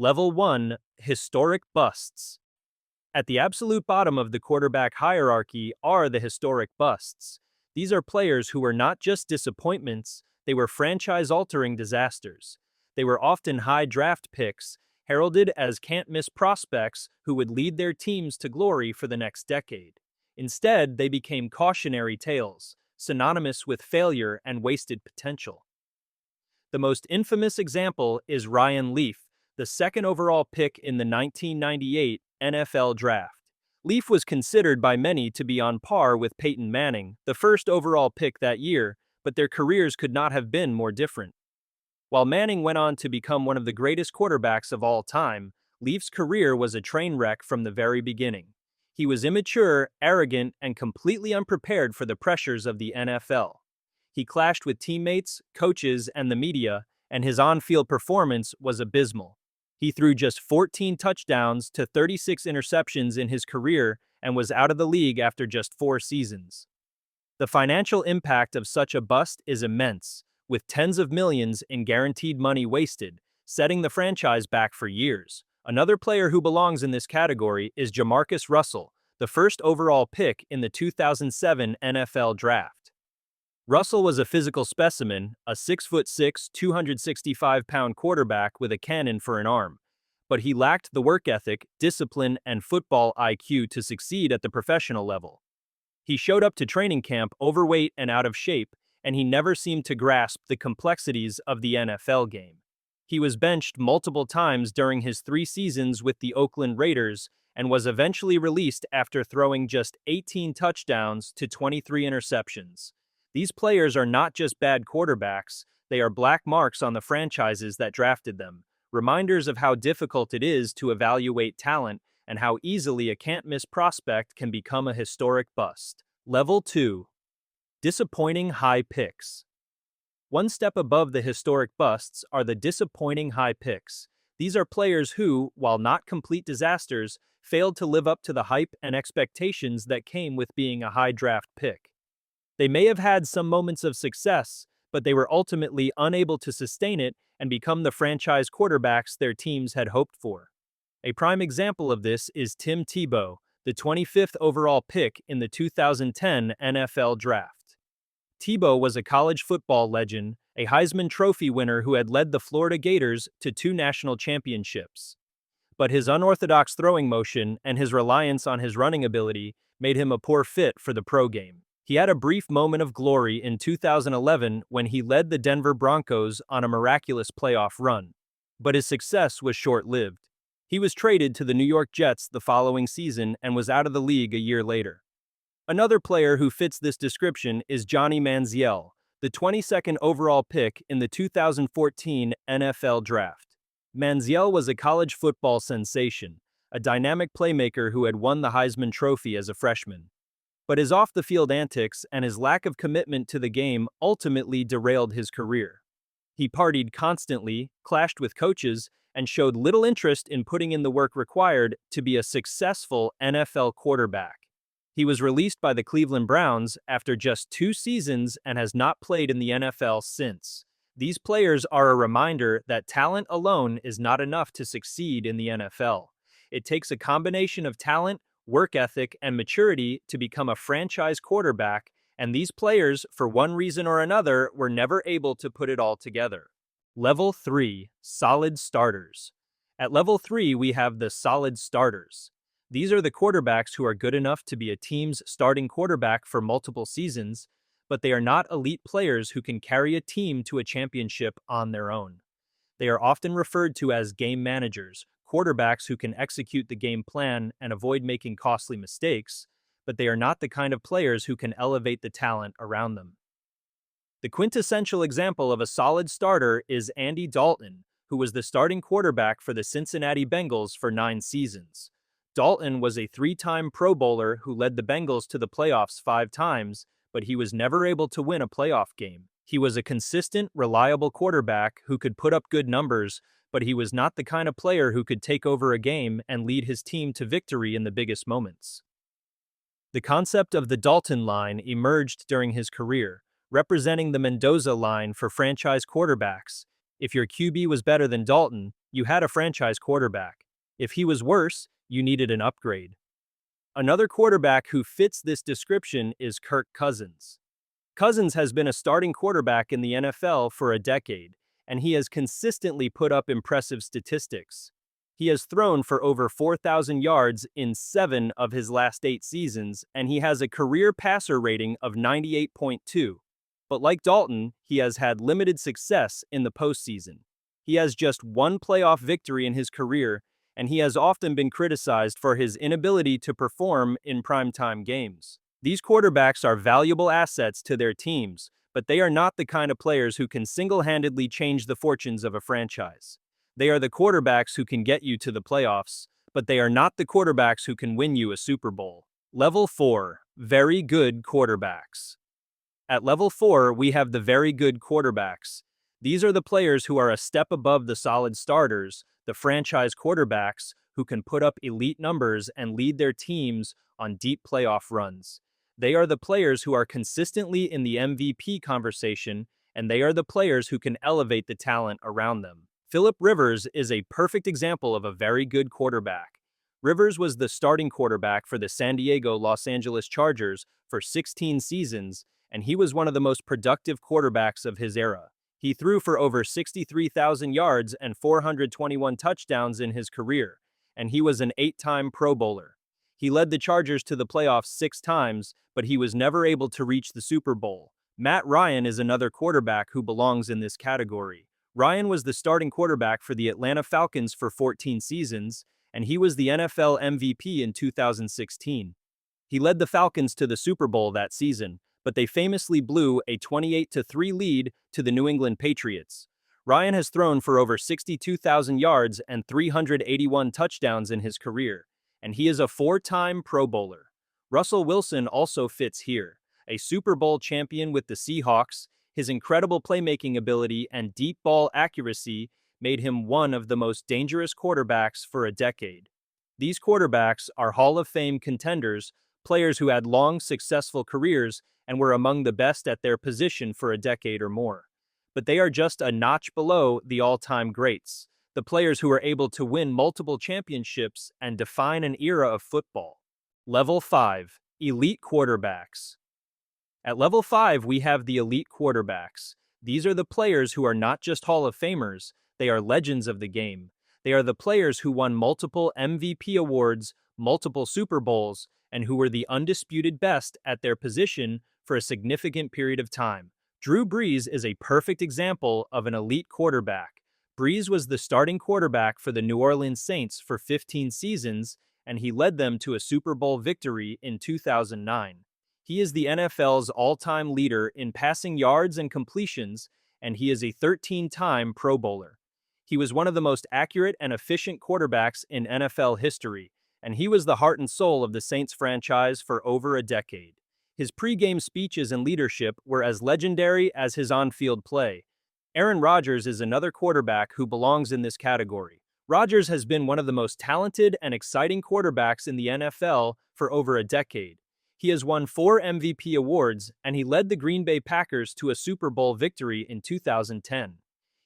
Level 1, Historic Busts. At the absolute bottom of the quarterback hierarchy are the historic busts. These are players who were not just disappointments, they were franchise-altering disasters. They were often high draft picks, heralded as can't-miss prospects who would lead their teams to glory for the next decade. Instead, they became cautionary tales, synonymous with failure and wasted potential. The most infamous example is Ryan Leaf, the second overall pick in the 1998 NFL Draft. Leaf was considered by many to be on par with Peyton Manning, the first overall pick that year, but their careers could not have been more different. While Manning went on to become one of the greatest quarterbacks of all time, Leaf's career was a train wreck from the very beginning. He was immature, arrogant, and completely unprepared for the pressures of the NFL. He clashed with teammates, coaches, and the media, and his on-field performance was abysmal. He threw just 14 touchdowns to 36 interceptions in his career and was out of the league after just 4 seasons. The financial impact of such a bust is immense, with tens of millions in guaranteed money wasted, setting the franchise back for years. Another player who belongs in this category is JaMarcus Russell, the first overall pick in the 2007 NFL Draft. Russell was a physical specimen, a 6'6", 265-pound quarterback with a cannon for an arm. But he lacked the work ethic, discipline, and football IQ to succeed at the professional level. He showed up to training camp overweight and out of shape, and he never seemed to grasp the complexities of the NFL game. He was benched multiple times during his 3 seasons with the Oakland Raiders and was eventually released after throwing just 18 touchdowns to 23 interceptions. These players are not just bad quarterbacks, they are black marks on the franchises that drafted them, reminders of how difficult it is to evaluate talent and how easily a can't-miss prospect can become a historic bust. Level 2. Disappointing high picks. One step above the historic busts are the disappointing high picks. These are players who, while not complete disasters, failed to live up to the hype and expectations that came with being a high draft pick. They may have had some moments of success, but they were ultimately unable to sustain it and become the franchise quarterbacks their teams had hoped for. A prime example of this is Tim Tebow, the 25th overall pick in the 2010 NFL Draft. Tebow was a college football legend, a Heisman Trophy winner who had led the Florida Gators to 2 national championships. But his unorthodox throwing motion and his reliance on his running ability made him a poor fit for the pro game. He had a brief moment of glory in 2011 when he led the Denver Broncos on a miraculous playoff run. But his success was short-lived. He was traded to the New York Jets the following season and was out of the league a year later. Another player who fits this description is Johnny Manziel, the 22nd overall pick in the 2014 NFL Draft. Manziel was a college football sensation, a dynamic playmaker who had won the Heisman Trophy as a freshman. But his off-the-field antics and his lack of commitment to the game ultimately derailed his career. He partied constantly, clashed with coaches, and showed little interest in putting in the work required to be a successful NFL quarterback. He was released by the Cleveland Browns after just 2 seasons and has not played in the NFL since. These players are a reminder that talent alone is not enough to succeed in the NFL. It takes a combination of talent, work ethic, and maturity to become a franchise quarterback, and these players, for one reason or another, were never able to put it all together. Level 3. Solid starters. At Level 3, we have the solid starters. These are the quarterbacks who are good enough to be a team's starting quarterback for multiple seasons, but they are not elite players who can carry a team to a championship on their own. They are often referred to as game managers, quarterbacks who can execute the game plan and avoid making costly mistakes, but they are not the kind of players who can elevate the talent around them. The quintessential example of a solid starter is Andy Dalton, who was the starting quarterback for the Cincinnati Bengals for 9 seasons. Dalton was a 3-time Pro Bowler who led the Bengals to the playoffs 5 times, but he was never able to win a playoff game. He was a consistent, reliable quarterback who could put up good numbers, but he was not the kind of player who could take over a game and lead his team to victory in the biggest moments. The concept of the Dalton line emerged during his career, representing the Mendoza line for franchise quarterbacks. If your QB was better than Dalton, You had a franchise quarterback. If he was worse, you needed an upgrade. Another quarterback who fits this description is Kirk Cousins. Cousins has been a starting quarterback in the NFL for a decade, and he has consistently put up impressive statistics. He has thrown for over 4,000 yards in 7 of his last 8 seasons, and he has a career passer rating of 98.2. But like Dalton, he has had limited success in the postseason. He has just one playoff victory in his career, and he has often been criticized for his inability to perform in primetime games. These quarterbacks are valuable assets to their teams, but they are not the kind of players who can single-handedly change the fortunes of a franchise. They are the quarterbacks who can get you to the playoffs, but they are not the quarterbacks who can win you a Super Bowl. Level 4. Very good quarterbacks. At level 4, we have the very good quarterbacks. These are the players who are a step above the solid starters, the franchise quarterbacks who can put up elite numbers and lead their teams on deep playoff runs. They are the players who are consistently in the MVP conversation, and they are the players who can elevate the talent around them. Philip Rivers is a perfect example of a very good quarterback. Rivers was the starting quarterback for the San Diego Los Angeles Chargers for 16 seasons, and he was one of the most productive quarterbacks of his era. He threw for over 63,000 yards and 421 touchdowns in his career, and he was an 8-time Pro Bowler. He led the Chargers to the playoffs 6 times, but he was never able to reach the Super Bowl. Matt Ryan is another quarterback who belongs in this category. Ryan was the starting quarterback for the Atlanta Falcons for 14 seasons, and he was the NFL MVP in 2016. He led the Falcons to the Super Bowl that season, but they famously blew a 28-3 lead to the New England Patriots. Ryan has thrown for over 62,000 yards and 381 touchdowns in his career, and he is a 4-time Pro Bowler. Russell Wilson also fits here. A Super Bowl champion with the Seahawks, his incredible playmaking ability and deep ball accuracy made him one of the most dangerous quarterbacks for a decade. These quarterbacks are Hall of Fame contenders, players who had long, successful careers and were among the best at their position for a decade or more. But they are just a notch below the all-time greats, the players who are able to win multiple championships and define an era of football. Level 5. Elite quarterbacks. At level 5, we have the elite quarterbacks. These are the players who are not just Hall of Famers, they are legends of the game. They are the players who won multiple MVP awards, multiple Super Bowls, and who were the undisputed best at their position for a significant period of time. Drew Brees is a perfect example of an elite quarterback. Brees was the starting quarterback for the New Orleans Saints for 15 seasons, and he led them to a Super Bowl victory in 2009. He is the NFL's all-time leader in passing yards and completions, and he is a 13-time Pro Bowler. He was one of the most accurate and efficient quarterbacks in NFL history, and he was the heart and soul of the Saints franchise for over a decade. His pre-game speeches and leadership were as legendary as his on-field play. Aaron Rodgers is another quarterback who belongs in this category. Rodgers has been one of the most talented and exciting quarterbacks in the NFL for over a decade. He has won 4 MVP awards, and he led the Green Bay Packers to a Super Bowl victory in 2010.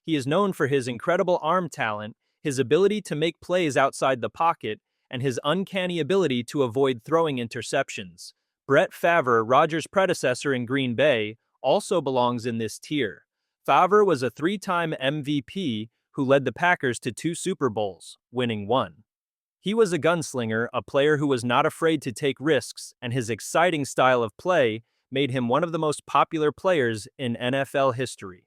He is known for his incredible arm talent, his ability to make plays outside the pocket, and his uncanny ability to avoid throwing interceptions. Brett Favre, Rodgers' predecessor in Green Bay, also belongs in this tier. Favre was a 3-time MVP who led the Packers to 2 Super Bowls, winning 1. He was a gunslinger, a player who was not afraid to take risks, and his exciting style of play made him one of the most popular players in NFL history.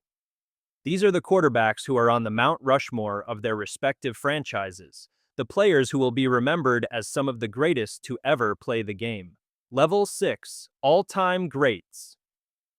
These are the quarterbacks who are on the Mount Rushmore of their respective franchises, the players who will be remembered as some of the greatest to ever play the game. Level 6. All-Time Greats.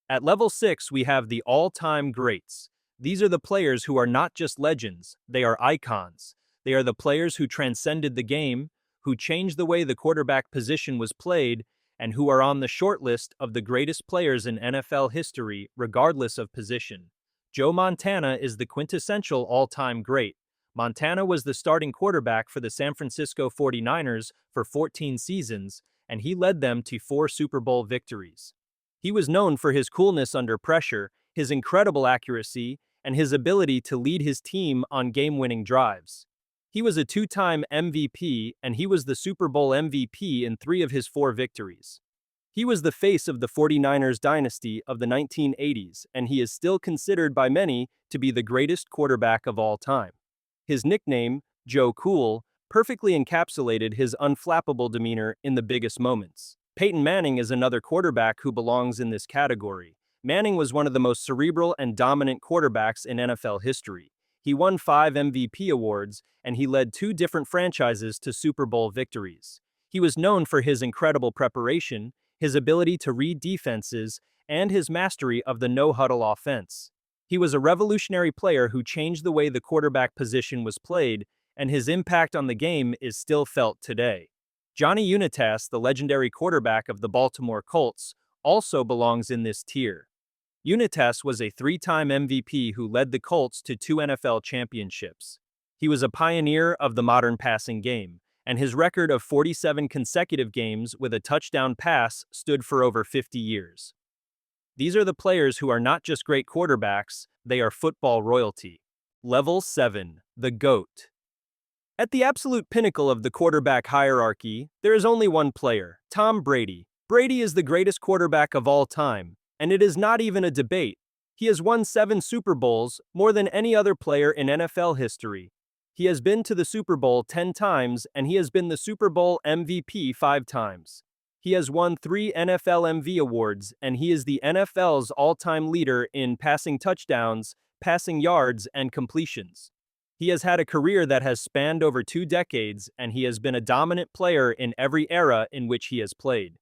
At level 6, we have the all-time greats. These are the players who are not just legends, they are icons. They are the players who transcended the game, who changed the way the quarterback position was played, and who are on the short list of the greatest players in NFL history, regardless of position. Joe Montana is the quintessential all-time great. Montana was the starting quarterback for the San Francisco 49ers for 14 seasons, and he led them to 4 Super Bowl victories. He was known for his coolness under pressure, his incredible accuracy, and his ability to lead his team on game-winning drives. He was a two-time MVP, and he was the Super Bowl MVP in 3 of his 4 victories. He was the face of the 49ers dynasty of the 1980s, and he is still considered by many to be the greatest quarterback of all time. His nickname, Joe Cool, perfectly encapsulated his unflappable demeanor in the biggest moments. Peyton Manning is another quarterback who belongs in this category. Manning was one of the most cerebral and dominant quarterbacks in NFL history. He won 5 MVP awards, and he led 2 different franchises to Super Bowl victories. He was known for his incredible preparation, his ability to read defenses, and his mastery of the no-huddle offense. He was a revolutionary player who changed the way the quarterback position was played, and his impact on the game is still felt today. Johnny Unitas, the legendary quarterback of the Baltimore Colts, also belongs in this tier. Unitas was a 3-time MVP who led the Colts to 2 NFL championships. He was a pioneer of the modern passing game, and his record of 47 consecutive games with a touchdown pass stood for over 50 years. These are the players who are not just great quarterbacks, they are football royalty. Level 7. The GOAT. At the absolute pinnacle of the quarterback hierarchy, there is only one player, Tom Brady. Brady is the greatest quarterback of all time, and it is not even a debate. He has won 7 Super Bowls, more than any other player in NFL history. He has been to the Super Bowl 10 times, and he has been the Super Bowl MVP 5 times. He has won 3 NFL MVP awards, and he is the NFL's all-time leader in passing touchdowns, passing yards, and completions. He has had a career that has spanned over 2 decades, and he has been a dominant player in every era in which he has played.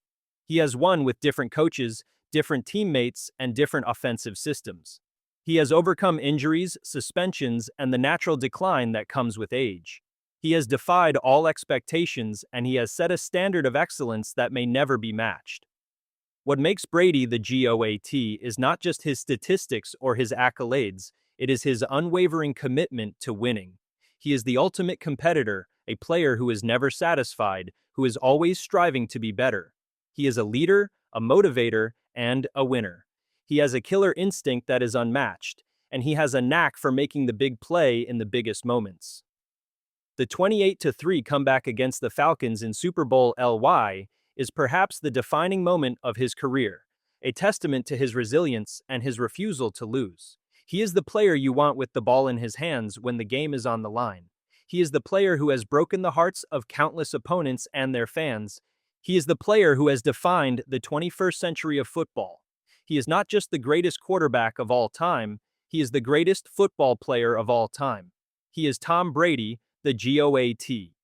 He has won with different coaches, different teammates, and different offensive systems. He has overcome injuries, suspensions, and the natural decline that comes with age. He has defied all expectations, and he has set a standard of excellence that may never be matched. What makes Brady the GOAT is not just his statistics or his accolades, it is his unwavering commitment to winning. He is the ultimate competitor, a player who is never satisfied, who is always striving to be better. He is a leader, a motivator, and a winner. He has a killer instinct that is unmatched, and he has a knack for making the big play in the biggest moments. The 28-3 comeback against the Falcons in Super Bowl LY is perhaps the defining moment of his career, a testament to his resilience and his refusal to lose. He is the player you want with the ball in his hands when the game is on the line. He is the player who has broken the hearts of countless opponents and their fans. He is the player who has defined the 21st century of football. He is not just the greatest quarterback of all time, he is the greatest football player of all time. He is Tom Brady, the GOAT.